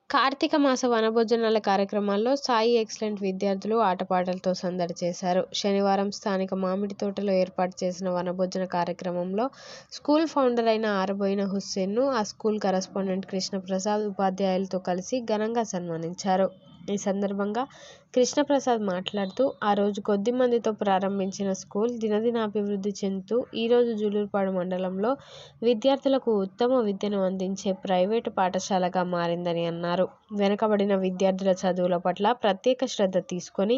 కార్తీక మాస వనభోజనాల కార్యక్రమాల్లో సాయి ఎక్సలెంట్ విద్యార్థులు ఆటపాటలతో సందడి చేశారు. శనివారం స్థానిక మామిడి తోటలో ఏర్పాటు చేసిన వనభోజన కార్యక్రమంలో స్కూల్ ఫౌండర్ అయిన ఆరబోయిన హుస్సేన్ను ఆ స్కూల్ కరస్పాండెంట్ కృష్ణప్రసాద్ ఉపాధ్యాయులతో కలిసి ఘనంగా సన్మానించారు. ఈ సందర్భంగా కృష్ణప్రసాద్ మాట్లాడుతూ, ఆ రోజు కొద్ది మందితో ప్రారంభించిన స్కూల్ దినదినాభివృద్ధి చెందుతూ ఈరోజు జూలూరుపాడు మండలంలో విద్యార్థులకు ఉత్తమ విద్యను అందించే ప్రైవేటు పాఠశాలగా మారిందని అన్నారు. వెనుకబడిన విద్యార్థుల చదువుల పట్ల ప్రత్యేక శ్రద్ధ తీసుకొని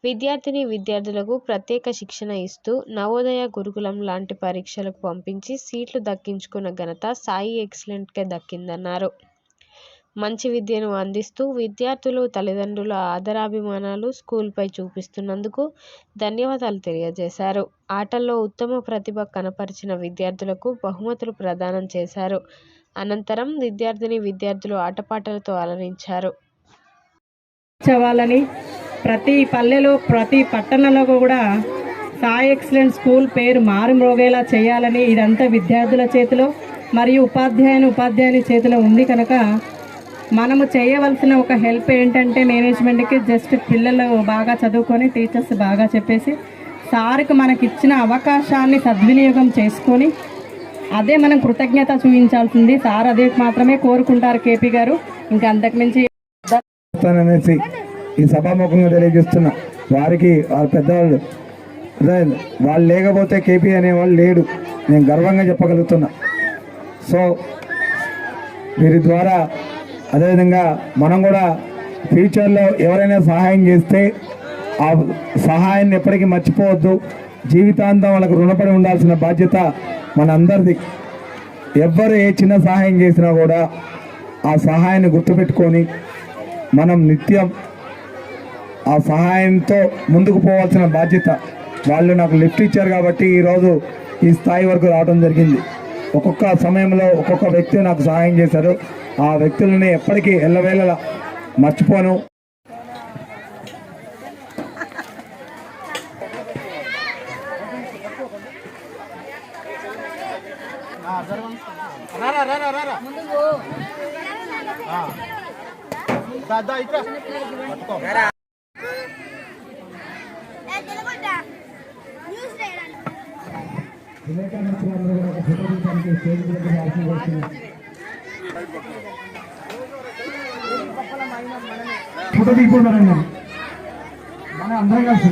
విద్యార్థులకు ప్రత్యేక శిక్షణ ఇస్తూ నవోదయ, గురుకులం లాంటి పరీక్షలకు పంపించి సీట్లు దక్కించుకున్న ఘనత సాయి ఎక్సలెంట్కే దక్కిందన్నారు. మంచి విద్యను అందిస్తూ విద్యార్థులు, తల్లిదండ్రుల ఆదరాభిమానాలు స్కూల్పై చూపిస్తున్నందుకు ధన్యవాదాలు తెలియజేశారు. ఆటల్లో ఉత్తమ ప్రతిభ కనపరిచిన విద్యార్థులకు బహుమతులు ప్రదానం చేశారు. అనంతరం విద్యార్థులు ఆటపాటలతో అలరించారు. ప్రతి పల్లెలో, ప్రతి పట్టణంలో కూడా సాయి ఎక్సలెంట్ స్కూల్ పేరు మారుమ్రోగేలా చేయాలని ఇదంతా విద్యార్థుల చేతిలో మరియు ఉపాధ్యాయుని చేతిలో ఉంది. కనుక మనము చేయవలసిన ఒక హెల్ప్ ఏంటంటే మేనేజ్మెంట్కి జస్ట్ పిల్లలు బాగా చదువుకొని టీచర్స్ బాగా చెప్పేసి సార్కి మనకి ఇచ్చిన అవకాశాన్ని సద్వినియోగం చేసుకొని అదే మనం కృతజ్ఞత చూపించాల్సింది. సార్ అదే మాత్రమే కోరుకుంటారు కేపీ గారు. ఇంకా అంతకుమించి అనేసి ఈ సభాముఖంగా తెలియజేస్తున్నా. వారికి వారి పెద్దవాళ్ళు వాళ్ళు లేకపోతే కేపీ అనేవాళ్ళు లేడు, నేను గర్వంగా చెప్పగలుగుతున్నా. సో వీరి ద్వారా అదేవిధంగా మనం కూడా ఫ్యూచర్లో ఎవరైనా సహాయం చేస్తే ఆ సహాయాన్ని ఎప్పటికీ మర్చిపోవద్దు. జీవితాంతం వాళ్ళకు రుణపడి ఉండాల్సిన బాధ్యత మనందరిది. ఎవ్వరు ఏ చిన్న సహాయం చేసినా కూడా ఆ సహాయాన్ని గుర్తుపెట్టుకొని మనం నిత్యం ఆ సహాయంతో ముందుకు పోవాల్సిన బాధ్యత. వాళ్ళు నాకు లిఫ్ట్ ఇచ్చారు కాబట్టి ఈరోజు ఈ స్థాయి వరకు రావడం జరిగింది. ఒక్కొక్క సమయంలో ఒక్కొక్క వ్యక్తి నాకు సహాయం చేశారు. ఆ వ్యక్తులని ఎప్పటికీ ఎల్లవేళలా మర్చిపోను. ఫోటో తీసుకోండి మన అందరం కలిసి